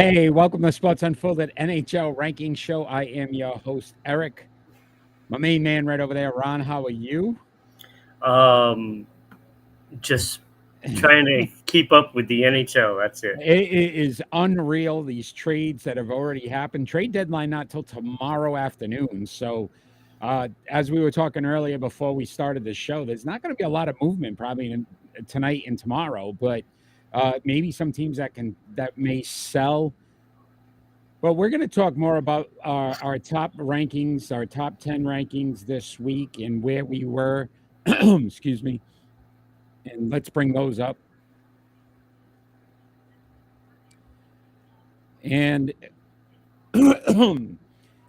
Hey, welcome to Sports Unfolded NHL Rankings Show. I am your host, Eric. My main man right over there, Ron. How are you? Um, just trying to keep up with the NHL. That's it. It is unreal, these trades that have already happened. Trade deadline not till tomorrow afternoon. So, as we were talking earlier before we started the show, there's not going to be a lot of movement probably tonight and tomorrow, but maybe some teams that may sell. Well, we're going to talk more about our top rankings, our top 10 rankings this week and where we were. Excuse me. And let's bring those up. And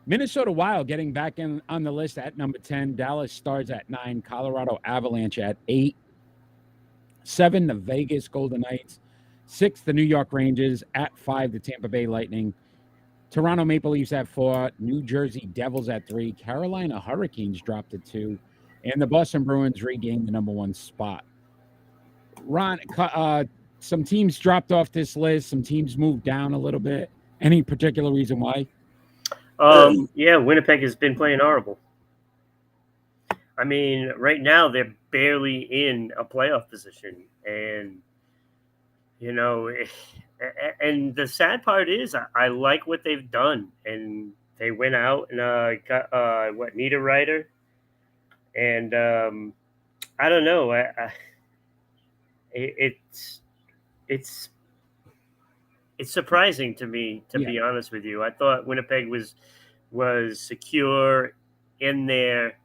Minnesota Wild getting back in on the list at number 10. Dallas Stars at 9. Colorado Avalanche at 8. 7, the Vegas Golden Knights. 6, the New York Rangers. At 5, the Tampa Bay Lightning. Toronto Maple Leafs at 4, New Jersey Devils at 3, Carolina Hurricanes dropped to 2, and the Boston Bruins regained the number 1 spot. Ron, some teams dropped off this list. Some teams moved down a little bit. Any particular reason why? Yeah, Winnipeg has been playing horrible. I mean, right now they're barely in a playoff position, and you know, and the sad part is I like what they've done, and they went out and got Nita Ryder, and I don't know, it's it's it's surprising to me, to be honest with you. I thought Winnipeg was secure in there.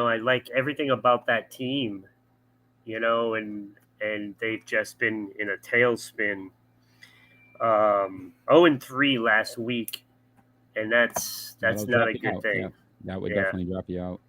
I like everything about that team, and they've just been in a tailspin. 0-3 last week, and that's That'll not drop a you good out. Yeah, thing. that would Yeah. definitely drop you out.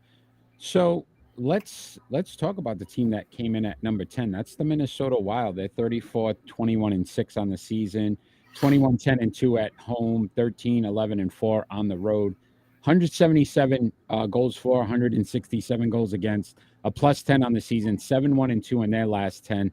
So let's talk about the team that came in at number 10. That's the Minnesota Wild. They're 34, 21-6 on the season, 21, 10-2 at home, 13, 11-4 on the road. 177 goals for, 167 goals against, a plus 10 on the season, 7-1-2 in their last 10.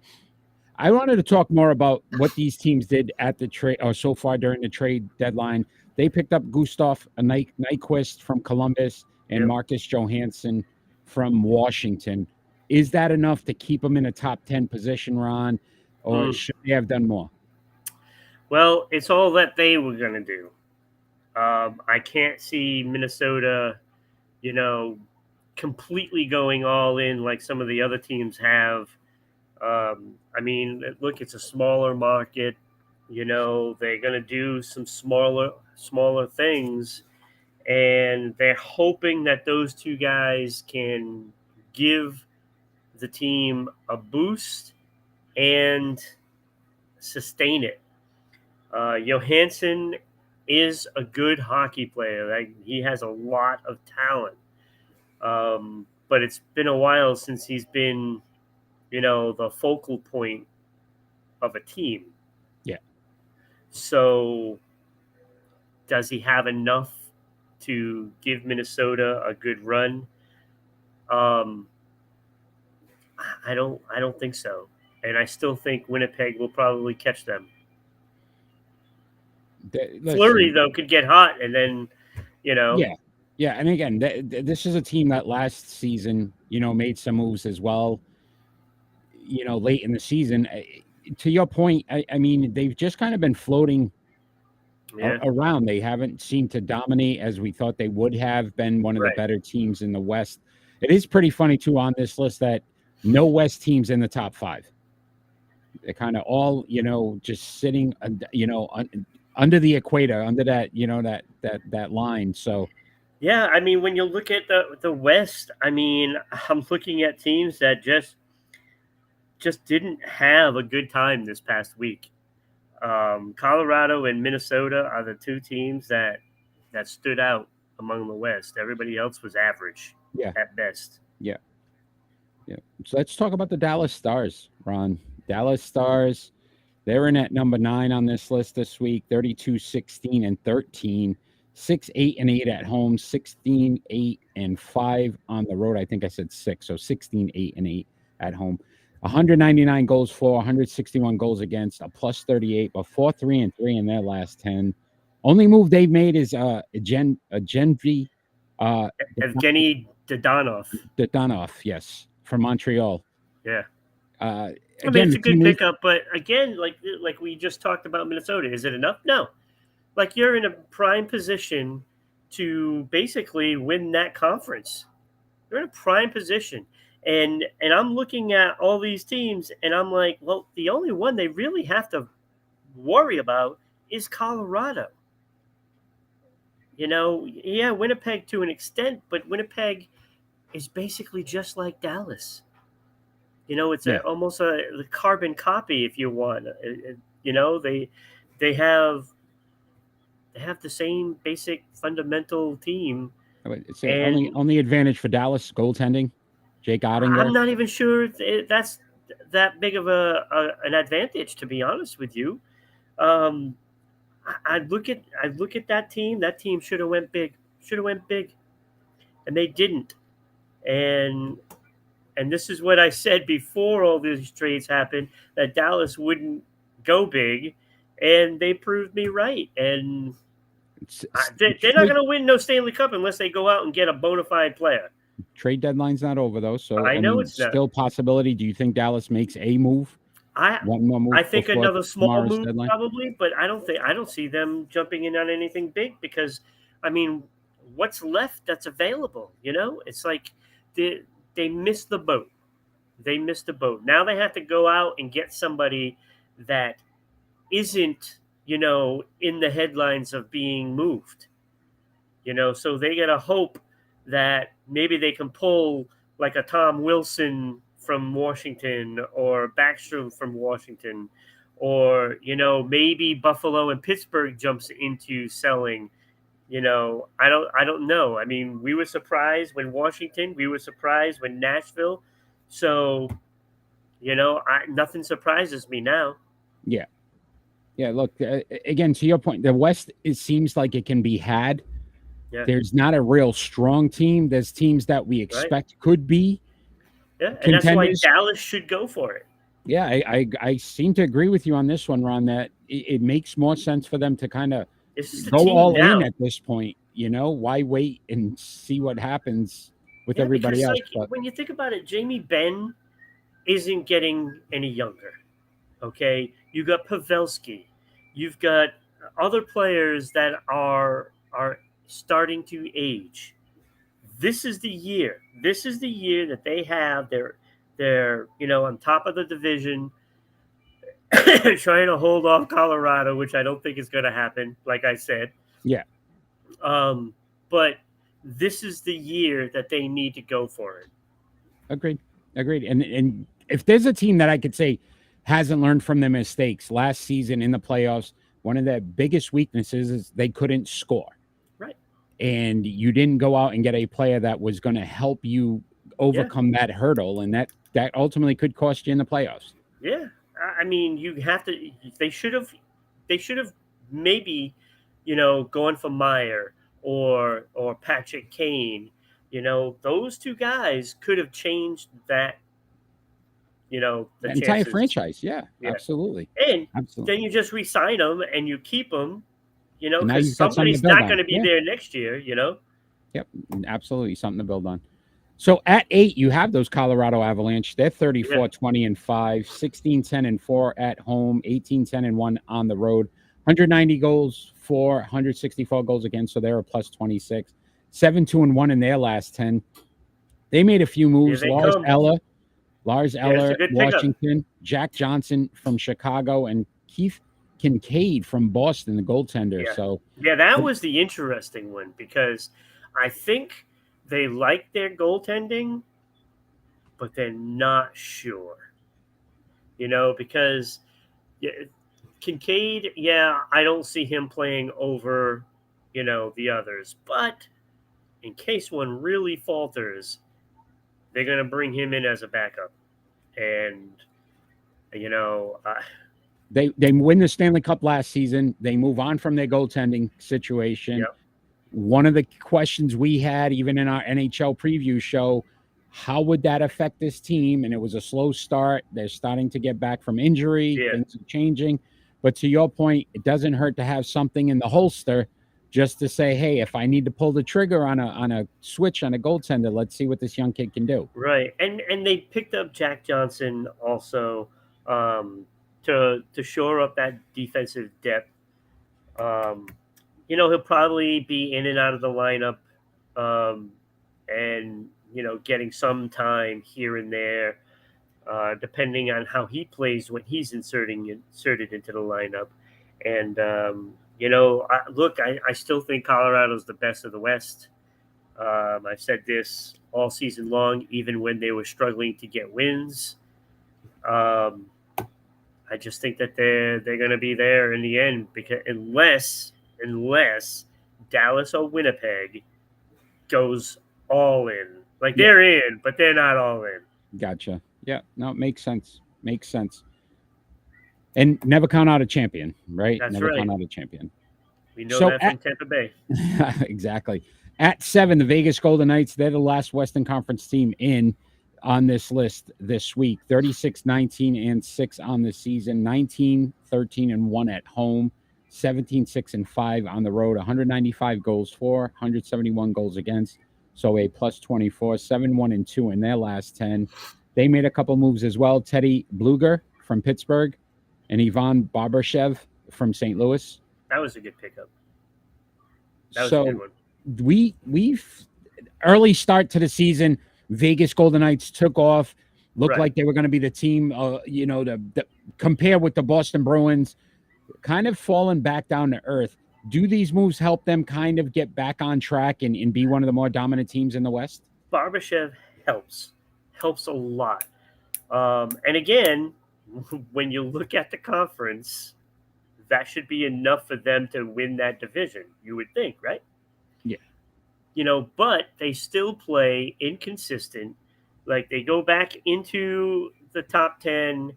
I wanted to talk more about what these teams did at the trade or so far during the trade deadline. They picked up Gustav Nyquist from Columbus and Yep. Marcus Johansson from Washington. Is that enough to keep them in a top 10 position, Ron, or Mm. should they have done more? Well, it's all that they were going to do. I can't see Minnesota, you know, completely going all in like some of the other teams have. I mean, look, it's a smaller market. They're going to do some smaller things, and they're hoping that those two guys can give the team a boost and sustain it. Johansson is a good hockey player. Like, he has a lot of talent, but it's been a while since he's been, the focal point of a team. Yeah. So, does he have enough to give Minnesota a good run? Um, I don't think so, and I still think Winnipeg will probably catch them. Flurry Listen, though could get hot, and then you know, yeah. Yeah, and again, this is a team that last season, made some moves as well, late in the season. To your point, I mean, they've just kind of been floating yeah, around. They haven't seemed to dominate as we thought they would have been one of the right. better teams in the West. It is pretty funny, too, on this list that no West teams in the top 5. They're kind of all, just sitting, under the equator, under that, that line. So, Yeah, I mean, when you look at the West, I mean, I'm looking at teams that just didn't have a good time this past week. Colorado and Minnesota are the two teams that stood out among the West. Everybody else was average yeah, at best. yeah, yeah. So let's talk about the Dallas Stars, Ron. Dallas Stars, they're in at number 9 on this list this week, 32, 16, and 13. 6, 8, and 8 at home, 16, 8, and 5 on the road. I think I said 6, so 16, 8, and 8 at home. 199 goals for, 161 goals against, a plus 38, but 4-3-3 in their last 10. Only move they've made is Genvi Evgeny Dadonov, yes, from Montreal. Yeah. Uh, I mean, again, it's the a good team pickup, but again, like we just talked about Minnesota, is it enough? No. Like you're in a prime position to basically win that conference. You're in a prime position. And I'm looking at all these teams and I'm like, well, the only one they really have to worry about is Colorado. Yeah, Winnipeg to an extent, but Winnipeg is basically just like Dallas. It's yeah. almost a carbon copy, if you want. You know, they have the same basic fundamental team, It's and only advantage for Dallas goaltending. Jake Ottinger. I'm not even sure that's that big of an advantage, to be honest with you. Um, I look at that team. That team should have went big. Should have went big, and they didn't. And and this is what I said before all these trades happened, that Dallas wouldn't go big, and they proved me right. And they're not going to win no Stanley Cup unless they go out and get a bona fide player. Trade deadline's not over though, so I know it's not. still possibility. Do you think Dallas makes a move? One more move. I think another small move deadline? probably, but I don't see them jumping in on anything big because, I mean, what's left that's available? It's like they missed the boat. They missed the boat. Now they have to go out and get somebody that isn't, in the headlines of being moved. So they got to hope that maybe they can pull like a Tom Wilson from Washington or Backstrom from Washington, or maybe Buffalo and Pittsburgh jumps into selling. I don't know. I mean, we were surprised when Washington, we were surprised when Nashville. So, nothing surprises me now. Yeah. Yeah, look, again, to your point, the West, it seems like it can be had. Yeah. There's not a real strong team. There's teams that we expect could be and that's why Dallas should go for it. Yeah, I seem to agree with you on this one, Ron, that it makes more sense for them to kind of go all in at this point. Why wait and see what happens with everybody else? When you think about it, Jamie Benn isn't getting any younger. Okay, you got Pavelski, you've got other players that are starting to age. This is the year. This is the year that they have they're on top of the division, trying to hold off Colorado, which I don't think is going to happen. Like I said, yeah. But this is the year that they need to go for it. Agreed. And if there's a team that I could say hasn't learned from their mistakes last season in the playoffs, one of their biggest weaknesses is they couldn't score. Right. And you didn't go out and get a player that was going to help you overcome that hurdle, and that ultimately could cost you in the playoffs. Yeah. I mean, you have to. They should have maybe, gone for Meyer or Patrick Kane. Those two guys could have changed that. The entire franchise. Yeah, absolutely. And then you just re-sign them and you keep them. Because somebody's not going to be there next year. Yep, absolutely, something to build on. So at 8, you have those Colorado Avalanche. They're 34-20-5, 16-10-4 at home, 18-10-1 on the road. 190 goals for, 164 goals against, so they're a plus 26. 7-2-1 in their last 10. They made a few moves. Lars Eller, Washington, Jack Johnson from Chicago, and Keith Kincaid from Boston, the goaltender. Yeah, that was the interesting one because I think they like their goaltending, but they're not sure. Because Kincaid, I don't see him playing over, the others. But in case one really falters, they're going to bring him in as a backup. And, they win the Stanley Cup last season. They move on from their goaltending situation. Yep. One of the questions we had, even in our NHL preview show, How would that affect this team? And it was a slow start. They're starting to get back from injury. Yeah. Things are changing. But to your point, it doesn't hurt to have something in the holster just to say, hey, if I need to pull the trigger on a switch on a goaltender, let's see what this young kid can do. Right, and they picked up Jack Johnson also, to shore up that defensive depth. Um, he'll probably be in and out of the lineup, and getting some time here and there, depending on how he plays when he's inserted into the lineup. And I still think Colorado's the best of the West. I've said this all season long, even when they were struggling to get wins. Um, I just think that they're going to be there in the end, because unless Dallas or Winnipeg goes all in, like they're in, but they're not all in. Gotcha. Yeah, no, it makes sense. Makes sense. And never count out a champion, right? That's never right. count out a champion. We know that from Tampa Bay. Exactly. At 7, the Vegas Golden Knights, they're the last Western Conference team in on this list this week. 36-19-6 on the season, 19-13-1 at home, 17-6-5 on the road, 195 goals for, 171 goals against, so a plus 24, 7-1-2 in their last 10. They made a couple moves as well. Teddy Bluger from Pittsburgh and Ivan Barbashev from St. Louis. That was a good pickup. That was a good one. We've early start to the season. Vegas Golden Knights took off, looked like they were going to be the team, to compare with the Boston Bruins, kind of fallen back down to earth. Do these moves help them kind of get back on track and be one of the more dominant teams in the West? Barbashev helps a lot. And again, when you look at the conference, that should be enough for them to win that division, you would think, right? Yeah. But they still play inconsistent. Like, they go back into the top 10,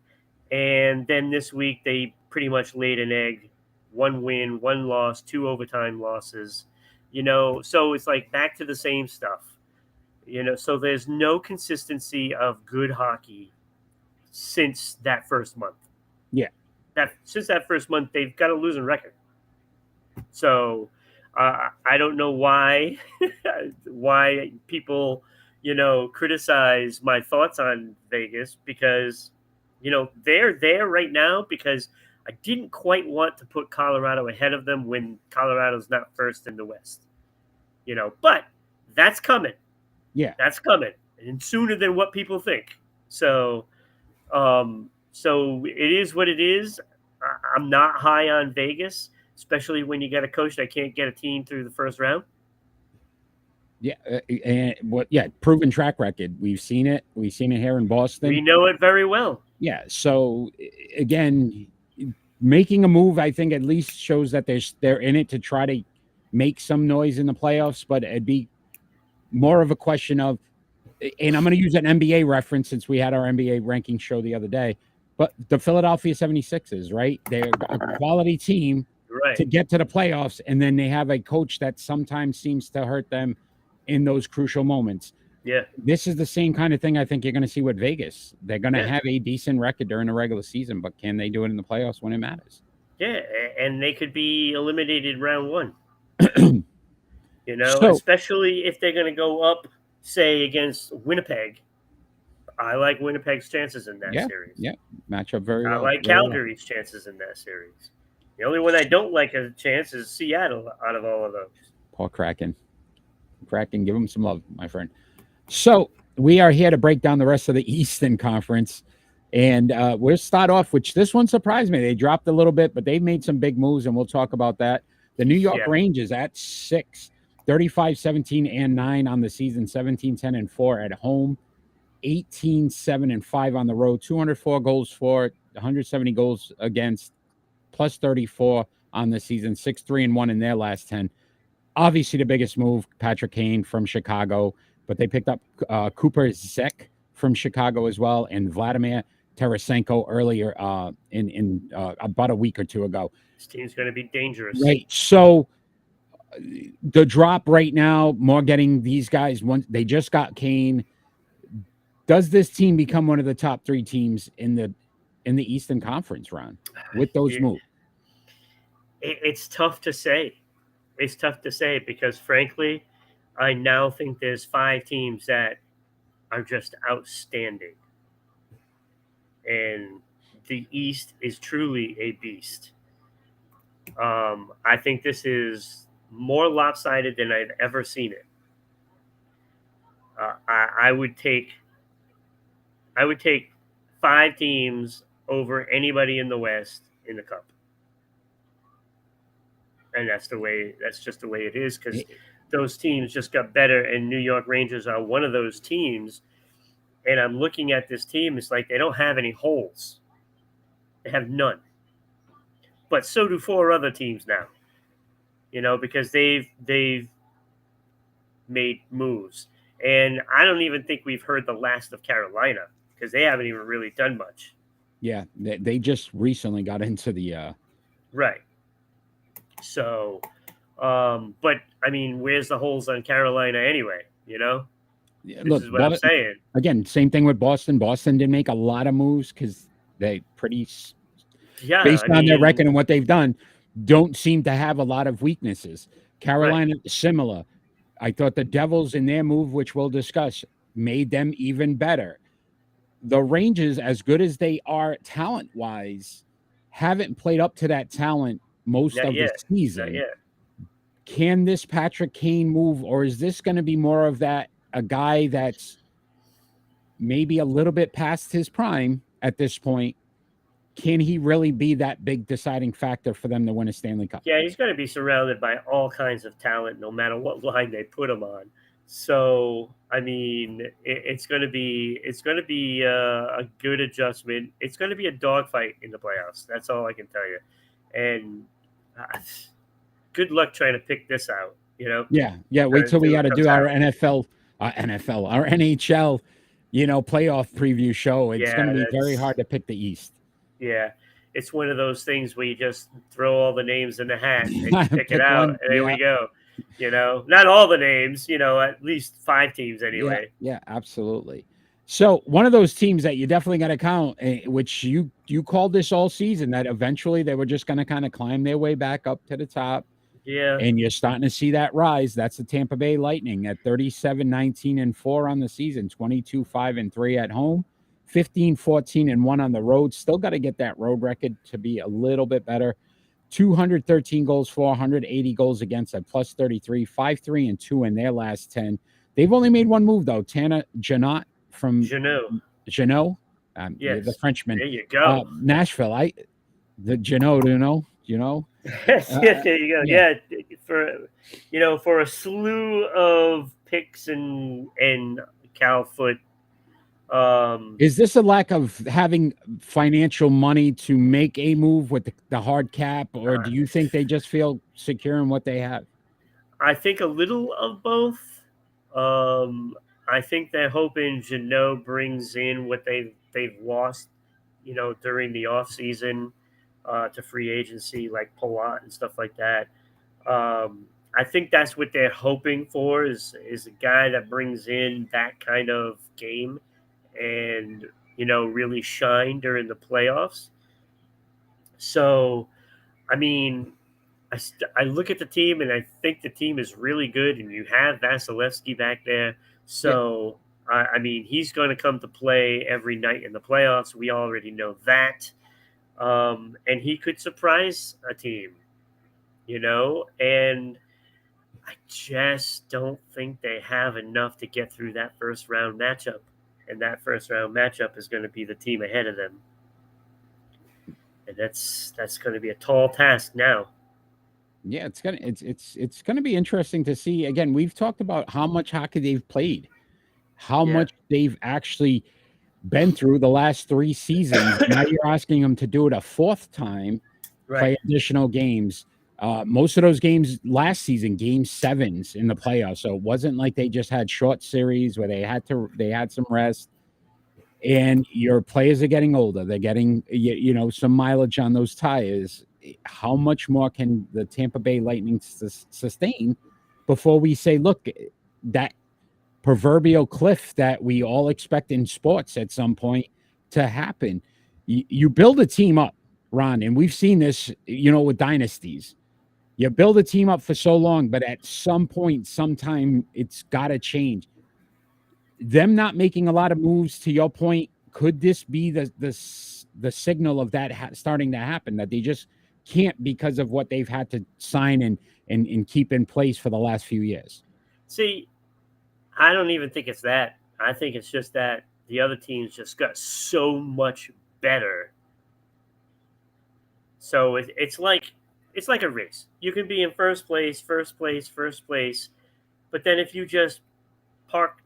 and then this week they pretty much laid an egg. 1 win, 1 loss, 2 overtime losses. So it's like back to the same stuff. So there's no consistency of good hockey since that first month. Yeah. Since that first month, they've got a losing record. So I don't know why people, criticize my thoughts on Vegas, because, they're there right now because I didn't quite want to put Colorado ahead of them when Colorado's not first in the West. But that's coming. Yeah. That's coming, and sooner than what people think. So it is what it is. I'm not high on Vegas, especially when you got a coach that can't get a team through the first round. Yeah, proven track record. We've seen it. We've seen it here in Boston. We know it very well. Yeah. So again, making a move, I think, at least shows that they're in it to try to make some noise in the playoffs. But it'd be more of a question of, and I'm going to use an NBA reference since we had our NBA ranking show the other day. But the Philadelphia 76ers, right? They're a quality team to get to the playoffs, and then they have a coach that sometimes seems to hurt them in those crucial moments. Yeah. This is the same kind of thing I think you're going to see with Vegas. They're going to have a decent record during the regular season, but can they do it in the playoffs when it matters? Yeah, and they could be eliminated round 1. So, especially if they're going to go up, say, against Winnipeg. I like Winnipeg's chances in that series. Yeah, match up very well. I like Calgary's chances in that series. The only one I don't like as a chance is Seattle out of all of those. Paul Kraken, give him some love, my friend. So we are here to break down the rest of the Eastern Conference. And we'll start off, which this one surprised me. They dropped a little bit, but they've made some big moves, and we'll talk about that. The New York Rangers at 6, 35-17-9 on the season, 17-10-4 at home, 18-7-5 on the road, 204 goals for, 170 goals against, plus 34 on the season, 6-3-1 in their last 10. Obviously, the biggest move, Patrick Kane from Chicago, but they picked up Cooper Zek from Chicago as well, and Vladimir Tarasenko earlier in about a week or two ago. This team's going to be dangerous. Right. So the drop right now, more getting these guys, they just got Kane. Does this team become one of the top 3 teams in the Eastern Conference round with those It, moves? it's tough to say. It's tough to say because, frankly, I now think there's 5 teams that are just outstanding, and the East is truly a beast. I think this is more lopsided than I've ever seen it. I would take 5 teams over anybody in the West in the Cup, and that's just the way it is because those teams just got better, and New York Rangers are one of those teams. And I'm looking at this team; it's like they don't have any holes; they have none. But so do 4 other teams now, because they've made moves. And I don't even think we've heard the last of Carolina because they haven't even really done much. Yeah, they just recently got into the Right. So, but I mean, where's the holes on Carolina anyway? This look, is what I'm saying. Again, same thing with Boston. Boston didn't make a lot of moves because they Yeah, based I on their mean, record and what they've done, don't seem to have a lot of weaknesses. right. Carolina, similar. I thought the Devils in their move, which we'll discuss, made them even better. The Rangers, as good as they are talent wise, haven't played up to that talent most Not of the yet. Not season. yet. Can this Patrick Kane move, or is this going to be more of that a guy that's maybe a little bit past his prime at this point? Can he really be that big deciding factor for them to win a Stanley Cup? Yeah, he's going to be surrounded by all kinds of talent, no matter what line they put him on. So, I mean, it's going to be a good adjustment. It's going to be a dogfight in the playoffs. That's all I can tell you. And good luck trying to pick this out. Yeah. Wait till we got to do our NFL, our NHL, playoff preview show. It's going to be very hard to pick the East. Yeah, it's one of those things where you just throw all the names in the hat and you pick it out, and there we go. Not all the names, at least 5 teams anyway. Yeah, absolutely. So one of those teams that you definitely got to count, which you called this all season, that eventually they were just going to kind of climb their way back up to the top. Yeah. And you're starting to see that rise. That's the Tampa Bay Lightning at 37-19-4 on the season, 22-5-3 at home, 15-14-1 on the road. Still got to get that road record to be a little bit better. 213 goals for, 180 goals against at plus 33, 5-3-2 in their last 10. They've only made one move, though. Tana Janot from Janot. Yes. The Frenchman. There you go. Nashville. The Janot, you know? Yes, there you go. Yeah, for a slew of picks and Cal Foot. Is this a lack of having financial money to make a move with the hard cap, or do you think they just feel secure in what they have? I think a little of both. I think they're hoping Janot brings in what they've lost, during the off season to free agency, like Palat and stuff like that. I think that's what they're hoping for is a guy that brings in that kind of game and really shine during the playoffs. So, I mean, I look at the team and I think the team is really good, and you have Vasilevsky back there. So, yeah. I mean, he's going to come to play every night in the playoffs. We already know that. And he could surprise a team, and I just don't think they have enough to get through that first round matchup. And that first round matchup is going to be the team ahead of them. And that's going to be a tall task now. Yeah, it's gonna be interesting to see. Again, we've talked about how much hockey they've played, how much they've actually been through the last 3 seasons. Now you're asking them to do it a 4th time, play additional games. Most of those games last season, game 7s in the playoffs. So it wasn't like they just had short series where they had some rest. And your players are getting older. They're getting some mileage on those tires. How much more can the Tampa Bay Lightning sustain before we say, look, that proverbial cliff that we all expect in sports at some point to happen. You build a team up, Ron, and we've seen this, with dynasties. You build a team up for so long, but at some point, sometime, it's got to change. Them not making a lot of moves, to your point, could this be the signal of that starting to happen, that they just can't because of what they've had to sign and keep in place for the last few years? See, I don't even think it's that. I think it's just that the other teams just got so much better. So it's like a race. You can be in first place, but then if you just park,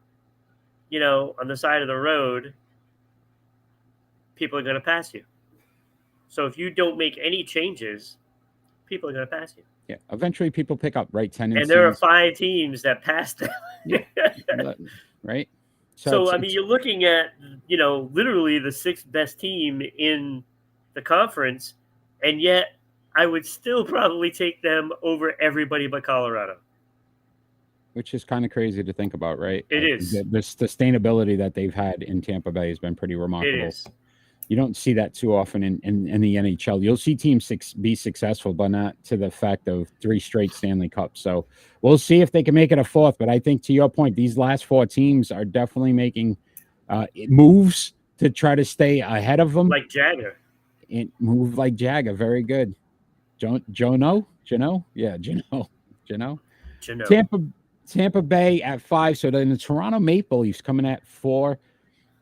on the side of the road, people are going to pass you. So if you don't make any changes, people are going to pass you. Yeah, eventually people pick up, right? And Tendencies. there are 5 teams that passed them. Yeah. Right. So I mean, you're looking at literally the 6th best team in the conference, and yet I would still probably take them over everybody but Colorado. Which is kind of crazy to think about, right? It is. The sustainability that they've had in Tampa Bay has been pretty remarkable. It is. You don't see that too often in the NHL. You'll see teams be successful, but not to the fact of 3 straight Stanley Cups. So we'll see if they can make it a 4th. But I think, to your point, these last 4 teams are definitely making moves to try to stay ahead of them. Like Jagger. And move like Jagger. Very good. Jono? Yeah, Jono. Tampa Bay at 5. So then the Toronto Maple Leafs coming at 4.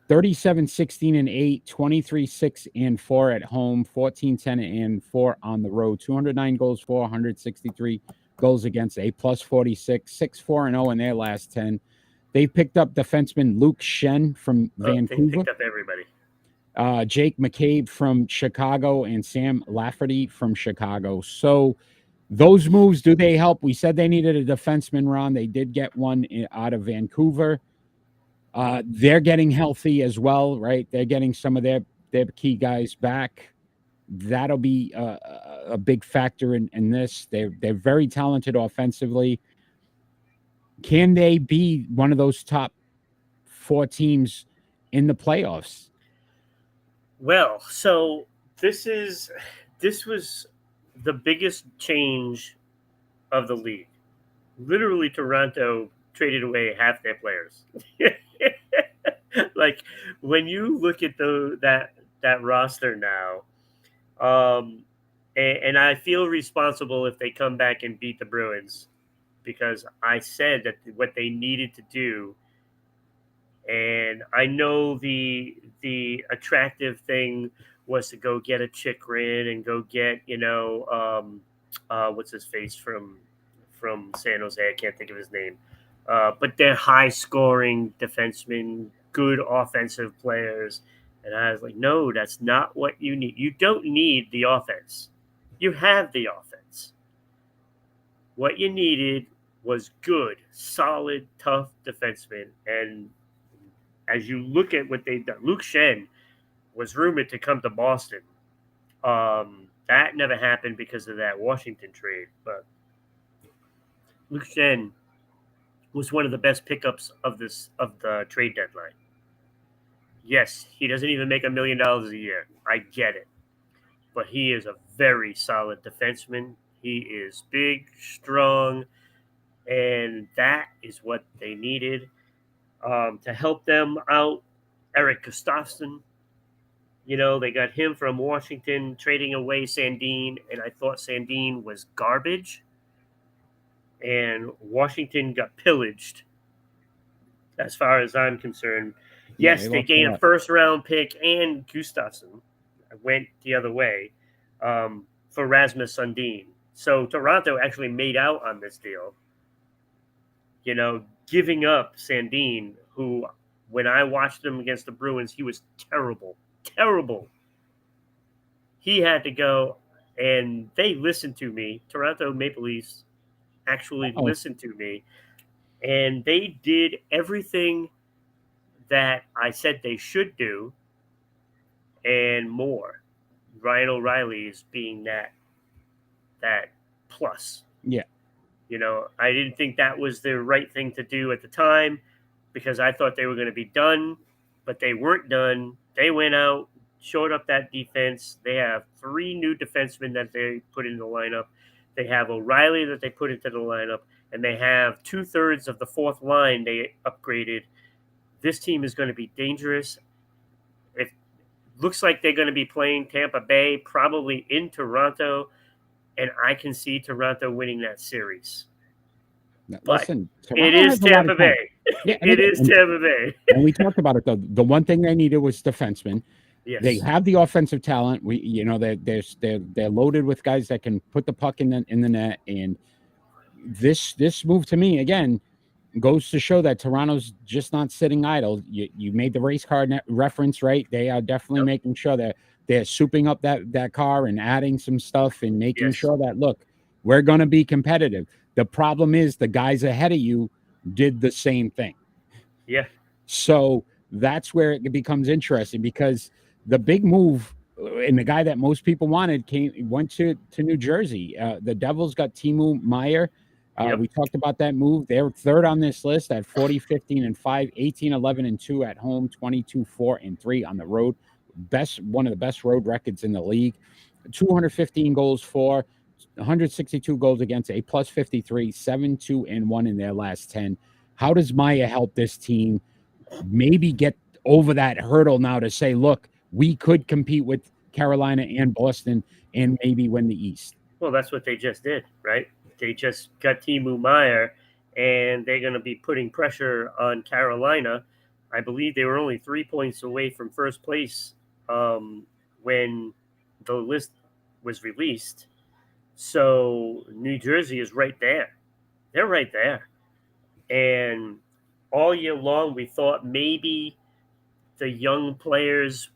37-16-8, 23-6-4 at home, 14-10-4 on the road, 209 goals for, 163 goals against, a plus 46, 6-4-0 in their last 10. They picked up defenseman Luke Shen from Vancouver. They picked up everybody. Jake McCabe from Chicago and Sam Lafferty from Chicago. So those moves, do they help? We said they needed a defenseman, Ron. They did get one out of Vancouver. They're getting healthy as well, right? They're getting some of their key guys back. That'll be a big factor in this. They're very talented offensively. Can they be one of those top 4 teams in the playoffs? Well, so this was the biggest change of the league. Literally, Toronto traded away half their players. Like, when you look at that roster now, and I feel responsible if they come back and beat the Bruins, because I said that what they needed to do, and I know the attractive thing was to go get a Chikrin and go get what's his face from San Jose. I can't think of his name. But they're high-scoring defensemen, good offensive players. And I was like, no, that's not what you need. You don't need the offense. You have the offense. What you needed was good, solid, tough defensemen. And as you look at what they've done, Luke Shen was rumored to come to Boston. That never happened because of that Washington trade. But Luke Shen was one of the best pickups of the trade deadline. Yes, he doesn't even make $1 million a year. I get it. But he is a very solid defenseman. He is big, strong, and that is what they needed. To help them out, Eric Gustafsson, they got him from Washington, trading away Sandin, and I thought Sandin was garbage. And Washington got pillaged, as far as I'm concerned. Yes, they gained a first-round pick, and Gustafsson went the other way for Rasmus Sandin. So Toronto actually made out on this deal, giving up Sandin, who, when I watched him against the Bruins, he was terrible. Terrible. He had to go, and they listened to me. Toronto Maple Leafs actually listened to me, and they did everything that I said they should do and more. Ryan O'Reilly is being that plus. Yeah. I didn't think that was the right thing to do at the time, because I thought they were going to be done, but they weren't done. They went out, showed up that defense. They have 3 new defensemen that they put in the lineup. They have O'Reilly that they put into the lineup, and they have 2/3 of the 4th line they upgraded. This team is going to be dangerous. It looks like they're going to be playing Tampa Bay, probably in Toronto, and I can see Toronto winning that series. Now, But listen, it Toronto is has a lot Tampa of talent. Bay. Yeah, It is Tampa Bay. and we talked about it though. The one thing they needed was defensemen. They Yes. have the offensive talent. They're loaded with guys that can put the puck in the net. And this move to me again goes to show that Toronto's just not sitting idle. You made the race car reference, right? They are definitely Yep. making sure that they're souping up that car and adding some stuff and making Yes. sure that, look, we're going to be competitive. The problem is the guys ahead of you did the same thing. Yeah. So that's where it becomes interesting, because the big move and the guy that most people wanted went to New Jersey. The Devils got Timo Meier. Yep. We talked about that move. They're 3rd on this list at 40, 15, and 5, 18, 11, and 2 at home, 22, 4, and 3 on the road. One of the best road records in the league. 215 goals for, 162 goals against, a plus 53, 7, 2, and 1 in their last 10. How does Maya help this team maybe get over that hurdle now to say, look, we could compete with Carolina and Boston and maybe win the East? Well, that's what they just did, right? They just got Timo Meier, and they're going to be putting pressure on Carolina. I believe they were only 3 points away from first place when the list was released. So New Jersey is right there. They're right there. And all year long, we thought maybe the young players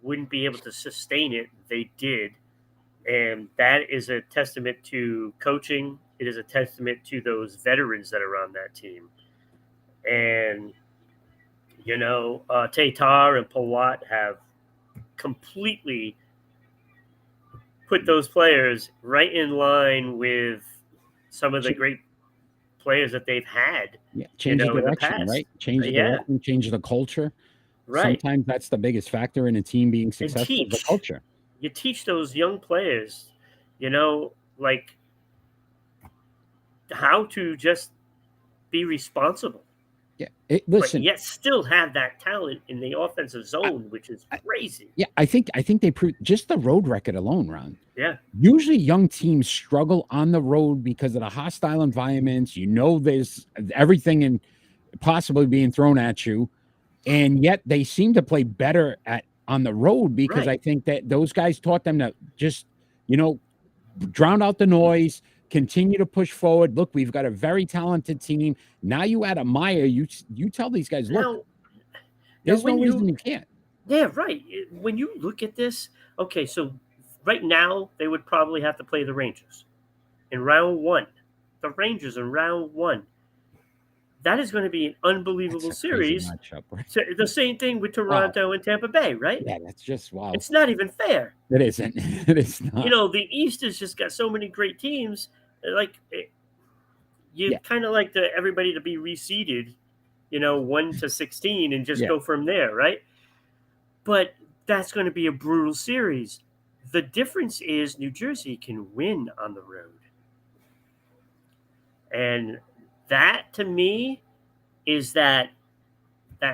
wouldn't be able to sustain it. They did. And that is a testament to coaching. It is a testament to those veterans that are on that team. And, Tatar and Palat have completely put those players right in line with some of the great players that they've had. Yeah, change the direction, right? Change the direction, change the culture. Right. Sometimes that's the biggest factor in a team being successful, the culture. You teach those young players, like how to just be responsible. Yeah, listen. But yet still have that talent in the offensive zone, which is crazy. Yeah, I think they proved just the road record alone, Ron. Yeah. Usually young teams struggle on the road because of the hostile environments. There's everything and possibly being thrown at you. And yet they seem to play better on the road because I think that those guys taught them to just, drown out the noise, continue to push forward. Look, we've got a very talented team. Now you add a Maya, you tell these guys, look, there's no reason you can't. Yeah, right. When you look at this, okay, so right now they would probably have to play the Rangers in round 1. The Rangers in round 1. That is going to be an unbelievable series. Matchup, right? So the same thing with Toronto and Tampa Bay, right? Yeah, that's just wow. It's not even fair. It isn't. It is not. The East has just got so many great teams. Like kind of like everybody to be reseeded, 1 to 16 and just go from there, right? But that's going to be a brutal series. The difference is New Jersey can win on the road. And that, to me, is that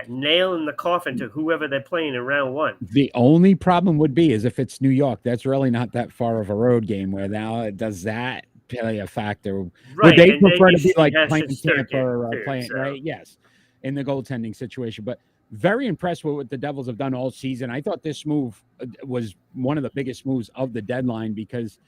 nail in the coffin to whoever they're playing in round 1. The only problem would be is if it's New York. That's really not that far of a road game. Where now does that play a factor? Right. Would they prefer to be like playing Tampa or too, playing right? Yes, in the goaltending situation. But very impressed with what the Devils have done all season. I thought this move was one of the biggest moves of the deadline because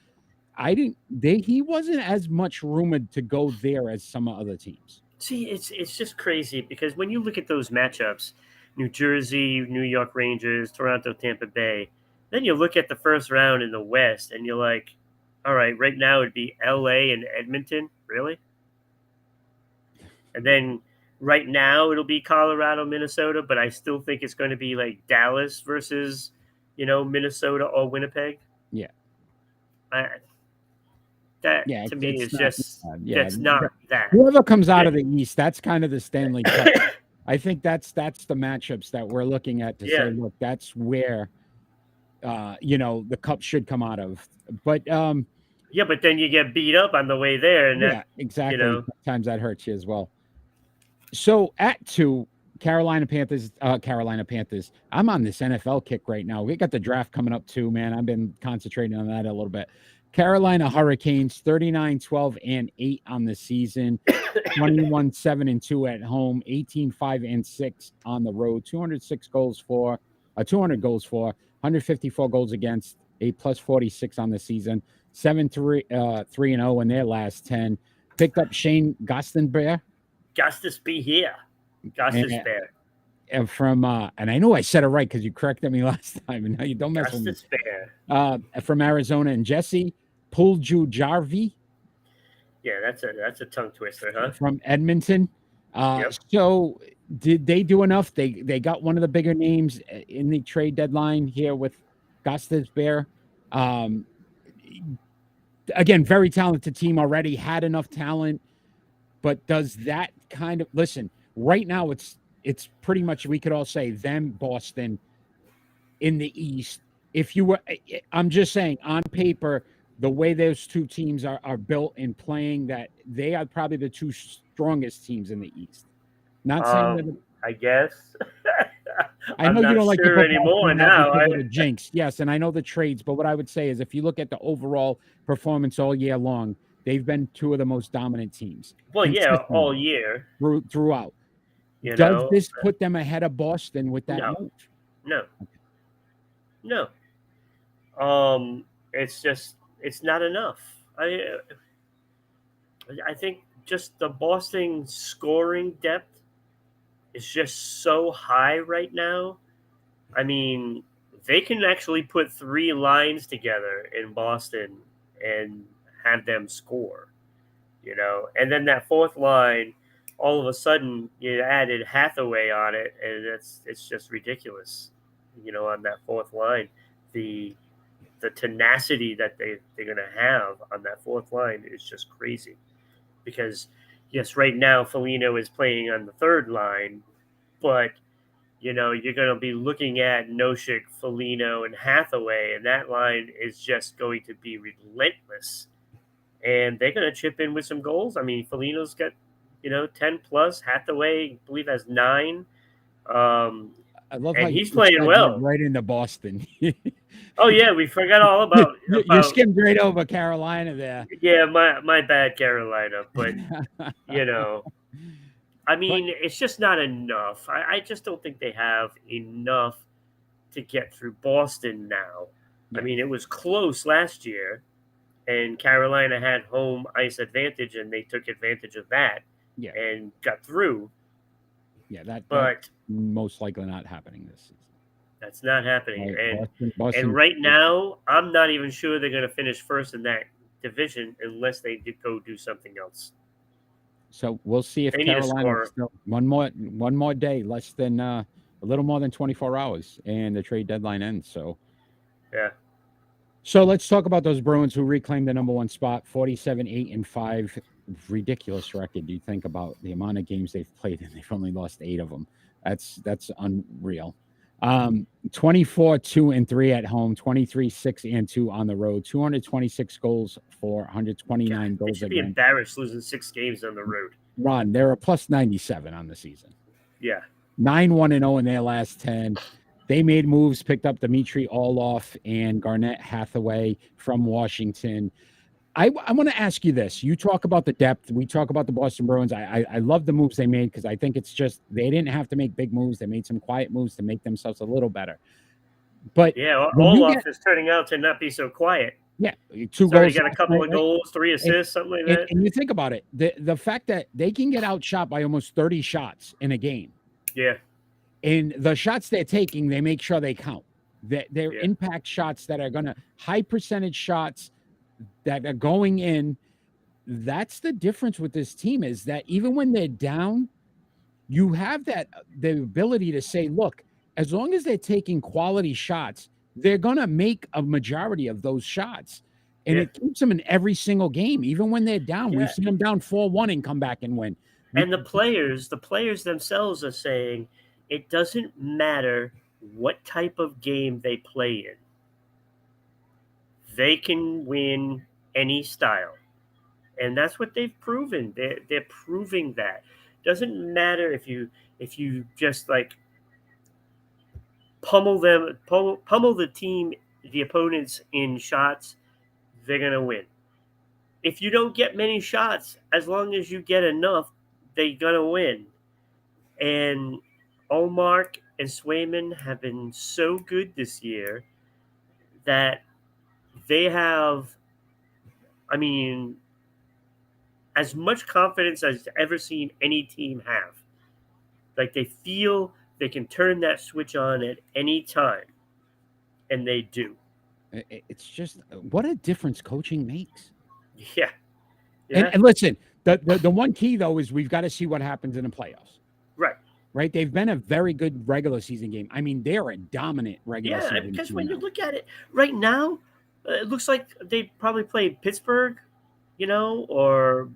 he wasn't as much rumored to go there as some other teams. See, it's just crazy because when you look at those matchups, New Jersey, New York Rangers, Toronto, Tampa Bay, then you look at the first round in the West and you're like, all right, right now it'd be LA and Edmonton, really? And then right now it'll be Colorado, Minnesota, but I still think it's going to be like Dallas versus, Minnesota or Winnipeg. Yeah. To me is just that's not that. Whoever comes out of the East, that's kind of the Stanley Cup. I think that's the matchups that we're looking at to say, look, that's where the cup should come out of. But yeah, but then you get beat up on the way there, and yeah, that exactly. Sometimes that hurts you as well. So at 2, Carolina Panthers. I'm on this NFL kick right now. We got the draft coming up too, man. I've been concentrating on that a little bit. Carolina Hurricanes 39-12-8 on the season, 21-7-2 at home, 18-5-6 on the road, 200 goals for, 154 goals against, a plus 46 on the season, 7-3-0 in their last 10. Picked up Shane Gostisbehere. Gostisbehere. And from and I know I said it right because you corrected me last time, and now you don't mess with me. From Arizona, and Jesse Puljujarvi. Yeah, that's a tongue twister, huh? From Edmonton. So did they do enough? They got one of the bigger names in the trade deadline here with Gostisbehere. Again, very talented team already, had enough talent, but does that kind of listen? Right now, it's pretty much, we could all say them, Boston in the East. If you were, I'm just saying, on paper, the way those two teams are built and playing, that they are probably the two strongest teams in the East. Not saying that. I guess. I know you don't like sure the anymore now. The jinx, yes, and I know the trades, but what I would say is, if you look at the overall performance all year long, they've been two of the most dominant teams. Well, yeah, all year throughout. Does this put them ahead of Boston with that move? No. It's not enough. I think just the Boston scoring depth is just so high right now. I mean, they can actually put 3 lines together in Boston and have them score, and then that 4th line, all of a sudden you added Hathaway on it, and it's just ridiculous, on that 4th line. The tenacity that they're going to have on that 4th line is just crazy. Because, yes, right now Foligno is playing on the 3rd line, but, you're going to be looking at Nosek, Foligno, and Hathaway, and that line is just going to be relentless. And they're going to chip in with some goals. I mean, Foligno's got, 10 plus. Hathaway, I believe, has 9. I love how he's playing well. Right into Boston. Oh yeah, we forgot all about. You skimmed right over Carolina there. Yeah, my bad, Carolina. But I mean, it's just not enough. I just don't think they have enough to get through Boston now. Yeah. I mean, it was close last year, and Carolina had home ice advantage, and they took advantage of that. Yeah. And got through. Yeah, that's most likely not happening this season. That's not happening. Right. Boston, and right now, I'm not even sure they're going to finish first in that division unless they go do something else. So we'll see if Carolina still one more day, less than a little more than 24 hours, and the trade deadline ends. So yeah. So let's talk about those Bruins who reclaimed the number 1 spot, 47-8-5. Ridiculous record. You think about the amount of games they've played, and they've only lost 8 of them. That's unreal. 24-2-3 at home, 23-6-2 on the road, 226 goals for 129 goals. They should be embarrassed losing 6 games on the road. Ron, they're a plus 97 on the season. Yeah. 9-1-0 in their last 10. They made moves, picked up Dmitry Orlov and Garnett Hathaway from Washington. I want to ask you this. You talk about the depth. We talk about the Boston Bruins. I love the moves they made, because I think it's just they didn't have to make big moves. They made some quiet moves to make themselves a little better. But yeah, Orlov is turning out to not be so quiet. Yeah, 2 goals. He got a couple of goals, 3 assists, something like that. And you think about it, the fact that they can get outshot by almost 30 shots in a game. Yeah. And the shots they're taking, they make sure they count. They're impact shots that are going to high percentage shots that are going in. That's the difference with this team, is that even when they're down, you have the ability to say, look, as long as they're taking quality shots, they're going to make a majority of those shots. And it keeps them in every single game, even when they're down. We've seen them down 4-1 and come back and win. And the players themselves are saying it doesn't matter what type of game they play in. They can win any style. And that's what they've proven. They're proving that. Doesn't matter if you just like pummel the team, the opponents in shots, they're gonna win. If you don't get many shots, as long as you get enough, they're gonna win. And Olmark and Swayman have been so good this year that they have, I mean, as much confidence as I've ever seen any team have. Like they feel they can turn that switch on at any time, and they do. It's just what a difference coaching makes. Yeah, And, yeah, and listen, the one key though is we've got to see what happens in the playoffs. right. Right? They've been a very good regular season game. I mean, they're a dominant regular Yeah, season because team when you now. look at it right now, it looks like they probably played Pittsburgh, or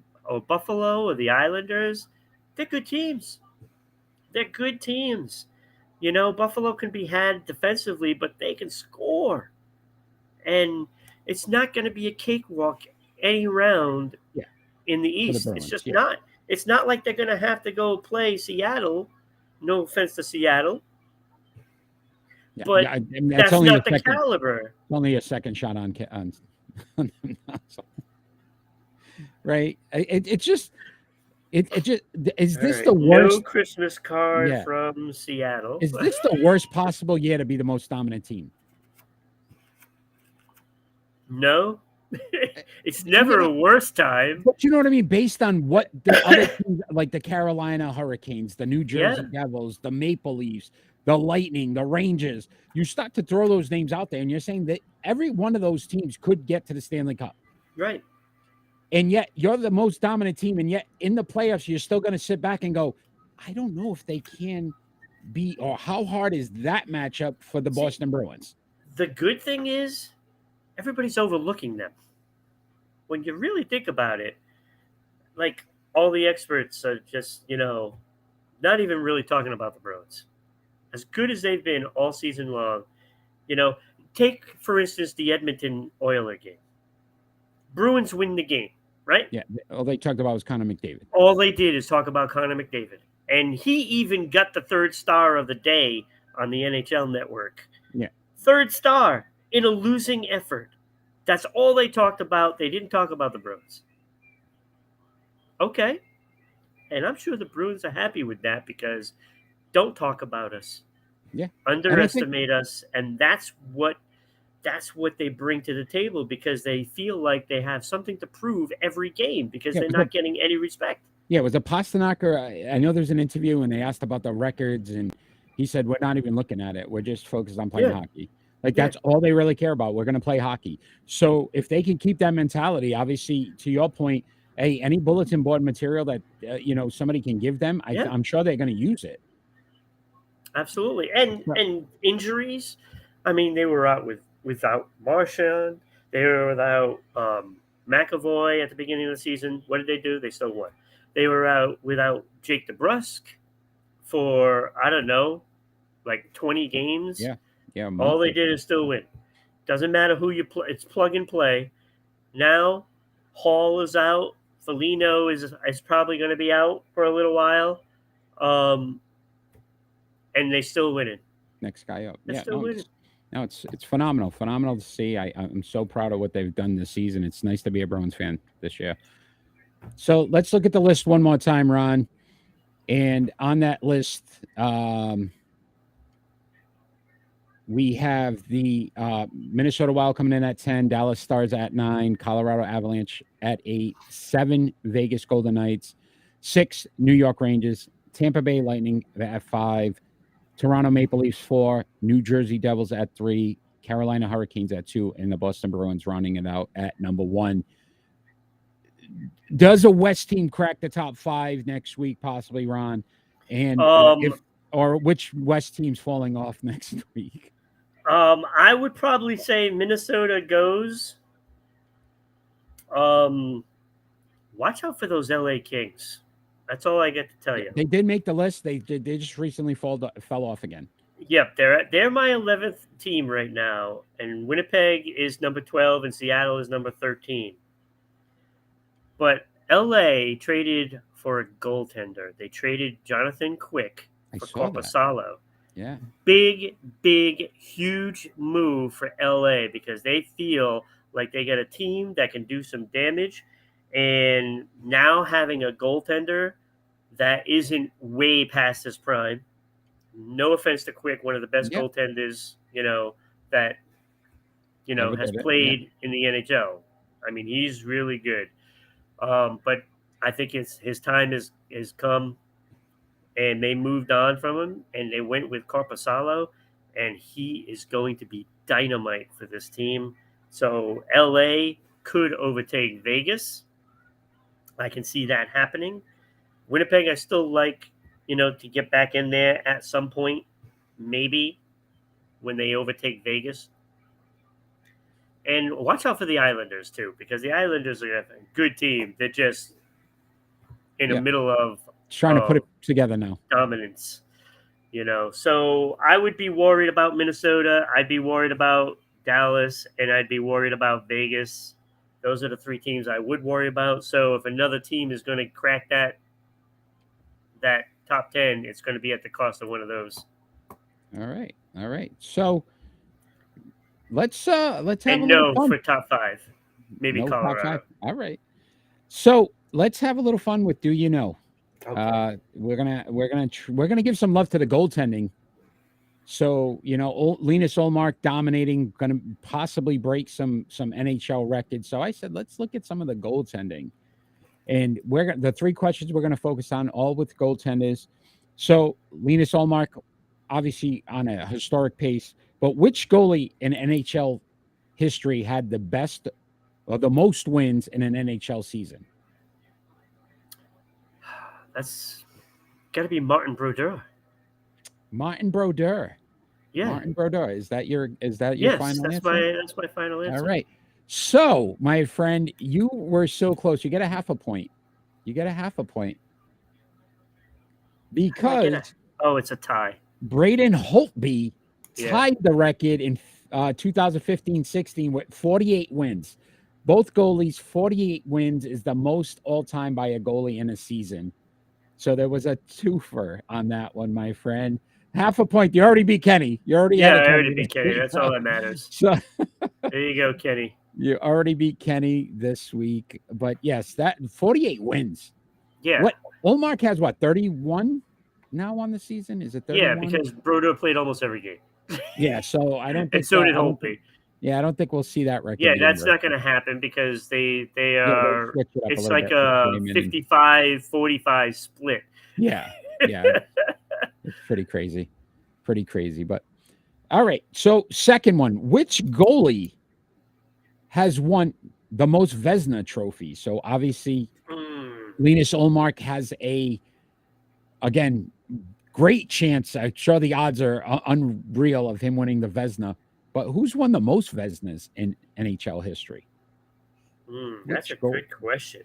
Buffalo or the Islanders. They're good teams. They're good teams. Buffalo can be had defensively, but they can score. And it's not going to be a cakewalk any round Yeah, in the for the East. It's Bruins. just Yeah, not. It's not like they're going to have to go play Seattle. No offense to Seattle, yeah, but yeah. And that's that's only a not the second. caliber. Only a second shot on right. It's just it just is All this right. the No worst? Christmas card Yeah, from Seattle. is this the worst possible year to be the most dominant team? No. It's You never know, a worse time. but you know what I mean? Based on what the other teams, like the Carolina Hurricanes, the New Yeah, Jersey Devils, the Maple Leafs, the Lightning, the Rangers, you start to throw those names out there, and you're saying that every one of those teams could get to the Stanley Cup. right. And yet you're the most dominant team. And yet in the playoffs, you're still going to sit back and go, I don't know if they can be, or how hard is that matchup for the See, Boston Bruins? the good thing is everybody's overlooking them. When you really think about it, like all the experts are just, not even really talking about the Bruins. As good as they've been all season long, you know, take for instance the Edmonton Oiler game. Bruins win the game, right? Yeah. All they talked about was Connor McDavid. All they did is talk about Connor McDavid. And he even got the third star of the day on the NHL network. Yeah. Third star in a losing effort. That's all they talked about. They didn't talk about the Bruins. Okay. And I'm sure the Bruins are happy with that because don't talk about us. Yeah. Underestimate us. And that's what they bring to the table because they feel like they have something to prove every game because Yeah, they're not getting any respect. Yeah, it was a Pasternak. I know there's an interview and they asked about the records, and he said, "We're not even looking at it. We're just focused on playing Yeah. hockey. Like Yeah. that's all they really care about. We're going to play hockey." So if they can keep that mentality, obviously, to your point, hey, any bulletin board material that somebody can give them, Yeah. I'm sure they're going to use it. Absolutely. And Right. and injuries. I mean, they were out without Marchand. They were without McAvoy at the beginning of the season. What did they do? They still won. They were out without Jake DeBrusk for I don't know, like 20 games. Yeah, yeah. All they did is still win. Doesn't matter who you play. It's plug and play. Now, Hall is out. Foligno is probably going to be out for a little while. And they still winning. Next guy up. They're Yeah, still winning. it's phenomenal to see. I'm so proud of what they've done this season. It's nice to be a Bruins fan this year. So let's look at the list one more time, Ron. And on that list, we have the Minnesota Wild coming in at 10, Dallas Stars at 9, Colorado Avalanche at 8, 7 Vegas Golden Knights, 6 New York Rangers, Tampa Bay Lightning at 5, Toronto Maple Leafs 4, New Jersey Devils at 3, Carolina Hurricanes at 2, and the Boston Bruins rounding it out at number 1. Does a West team crack the top 5 next week, possibly, Ron? And which West team's falling off next week? I would probably say Minnesota goes. Watch out for those LA Kings. That's all I get to tell you. They did make the list. They just recently fell off again. Yep, they're my 11th team right now, and Winnipeg is number 12, and Seattle is number 13. But LA traded for a goaltender. They traded Jonathan Quick I for saw that. Corpusalo. Yeah. Big, huge move for LA because they feel like they got a team that can do some damage. And now having a goaltender that isn't way past his prime. No offense to Quick, one of the best Yep. goaltenders, that Ever has did it. Yeah. played in the NHL. I mean, he's really good. But I think his time has come, and they moved on from him, and they went with Corpusalo, and he is going to be dynamite for this team. So LA could overtake Vegas. I can see that happening. Winnipeg, I still like, to get back in there at some point, maybe when they overtake Vegas. And watch out for the Islanders too, because the Islanders are a good team. They're just in the middle of trying to put it together now. Dominance. So I would be worried about Minnesota. I'd be worried about Dallas, and I'd be worried about Vegas. Those are the three teams I would worry about. So if another team is going to crack that top 10, it's going to be at the cost of one of those. All right. So let's have and a little fun. For top 5, maybe no Colorado. Top 5. All right. So let's have a little fun with Do You Know? Okay. We're gonna give some love to the goaltending. So Linus Ullmark dominating, gonna possibly break some NHL records. So I said let's look at some of the goaltending, and the 3 questions we're gonna focus on all with goaltenders. So Linus Ullmark, obviously on a historic pace, but which goalie in NHL history had the best or the most wins in an NHL season? That's got to be Martin Brodeur. Martin Brodeur. Yeah. Martin Brodeur. Is that your yes, final that's answer? That's my final answer. All right. So, my friend, you were so close. You get a half a point. Because it's a tie. Braden Holtby tied the record in 2015-16 with 48 wins. Both goalies, 48 wins is the most all-time by a goalie in a season. So there was a twofer on that one, my friend. Half a point. You already beat Kenny. You already I already beat Kenny. That's all that matters. So there you go, Kenny. You already beat Kenny this week. But yes, that 48 wins. Yeah. What Ullmark has 31 now on the season? Is it 31? Yeah, because Brodeur played almost every game. Yeah, so I don't think and so did Holtby. Yeah, I don't think we'll see that record. Yeah, that's not going to happen because they are. It's like a 55-45 split. Yeah. It's pretty crazy. But all right. So second one, which goalie has won the most Vezina trophies? So obviously, Linus Ullmark has again, great chance. I'm sure the odds are unreal of him winning the Vezina. But who's won the most Vezinas in NHL history? That's a good question.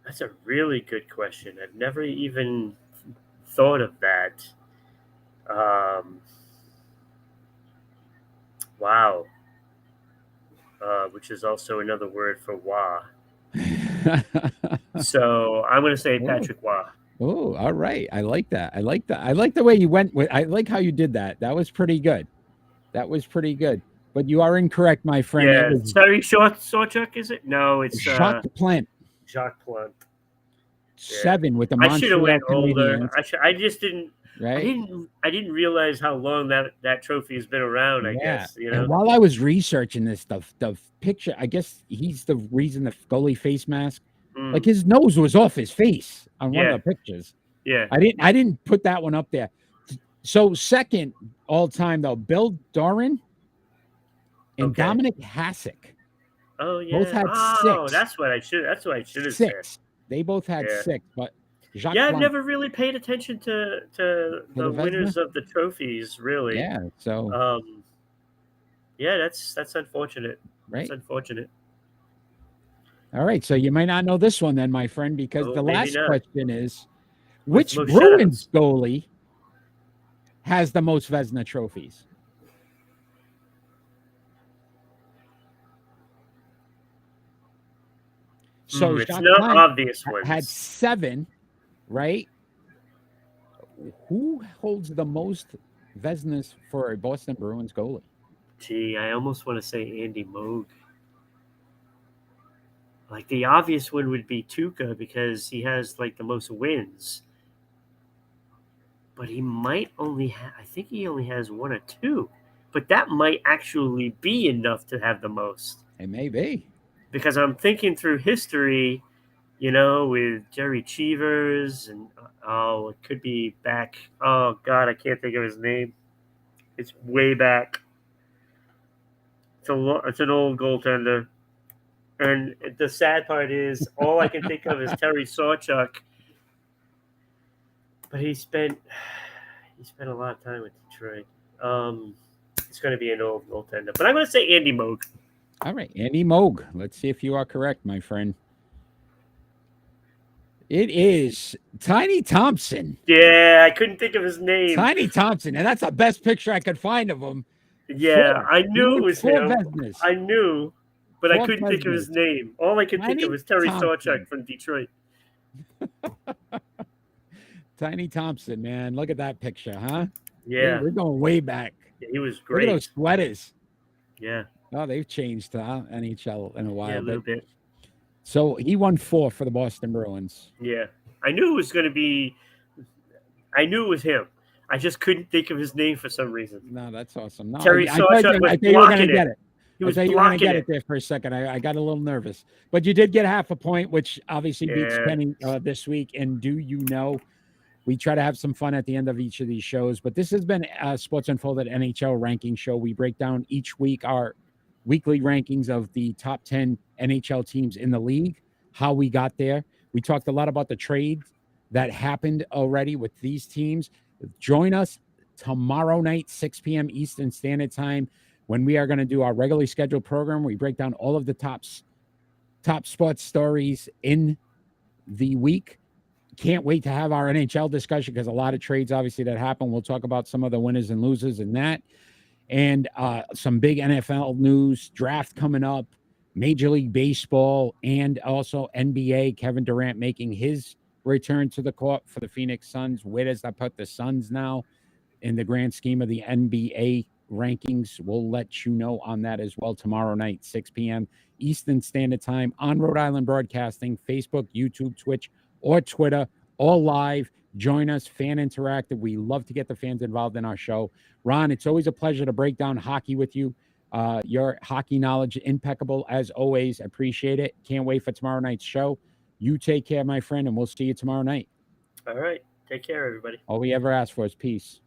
That's a really good question. I've never even thought of that. Wow. Which is also another word for wah. So I'm going to say Patrick Waugh. Oh, all right. I like that. I like the way you went with. I like how you did that. That was pretty good. But you are incorrect, my friend. Yeah, Terry Sawchuk, is it? No, it's Jacques Plante. Jacques Plante. 7 with the Montreal. I should have went older. I just didn't. Right. I didn't realize how long that trophy has been around. I guess And while I was researching this stuff, the picture. I guess he's the reason the goalie face mask. Like his nose was off his face on one of the pictures. Yeah. I didn't put that one up there. So second all time though, Bill Doran and Dominic Hasek. Oh yeah. Both had 6. That's what I should have 6. said. They both had 6, but Jacques I've Plante, never really paid attention to the winners of the trophies, really. Yeah. So yeah, that's unfortunate. Right. That's unfortunate. All right, so you might not know this one then, my friend, because Oh, the maybe last not. question is, What's which most Bruins shutouts? goalie has the most Vezina trophies? So It's Jacques not Plante obvious had ones. 7, right? Who holds the most Vezinas for a Boston Bruins goalie? Gee, I almost want to say Andy Moog. Like the obvious one would be Tuca because he has like the most wins. But he might only I think he only has 1 or 2. But that might actually be enough to have the most. It may be. Because I'm thinking through history, with Jerry Cheevers and it could be back. Oh God, I can't think of his name. It's way back. It's an old goaltender, and the sad part is all I can think of is Terry Sawchuk. But he spent a lot of time with Detroit. It's going to be an old goaltender, but I'm going to say Andy Moog. All right, Andy Moog. Let's see if you are correct, my friend. It is Tiny Thompson. Yeah, I couldn't think of his name. Tiny Thompson, and that's the best picture I could find of him. Yeah, 4. I He knew it won was 4 him. Vezinas. I knew, but I 4 couldn't think of his Vezinas. name. All I could think of Tiny was Terry Thompson. Sawchuk from Detroit. Tiny Thompson, man. Look at that picture, huh? Yeah, We're going way back. he was Look at great. those sweaters. Yeah, Oh, they've changed NHL in a yeah, while. a little bit. So he won 4 for the Boston Bruins. Yeah, I knew it was going to be. I knew it was him. I just couldn't think of his name for some reason. No, that's awesome. No, Terry I thought Sawchuk was you were going to blocking get it. it. He I was thought you were going to blocking get it. it there for a second. I got a little nervous, but you did get half a point, which obviously beats Yeah. Penny this week. And do you know, we try to have some fun at the end of each of these shows, but this has been a Sports Unfolded NHL ranking show. We break down each week our weekly rankings of the top 10 NHL teams in the league, how we got there. We talked a lot about the trades that happened already with these teams. Join us tomorrow night, 6 p.m. Eastern Standard Time, when we are going to do our regularly scheduled program. We break down all of the top sports stories in the week. Can't wait to have our NHL discussion because a lot of trades, obviously, that happen. We'll talk about some of the winners and losers in that. And some big NFL news, draft coming up, Major League Baseball, and also NBA. Kevin Durant making his return to the court for the Phoenix Suns. Where does that put the Suns now in the grand scheme of the NBA rankings? We'll let you know on that as well tomorrow night, 6 p.m. Eastern Standard Time on Rhode Island Broadcasting, Facebook, YouTube, Twitch, or Twitter, all live. Join us, fan interactive. We love to get the fans involved in our show. Ron, it's always a pleasure to break down hockey with you. Your hockey knowledge impeccable as always. Appreciate it. Can't wait for tomorrow night's show. You take care, my friend, and we'll see you tomorrow night. All right. Take care, everybody. All we ever ask for is peace.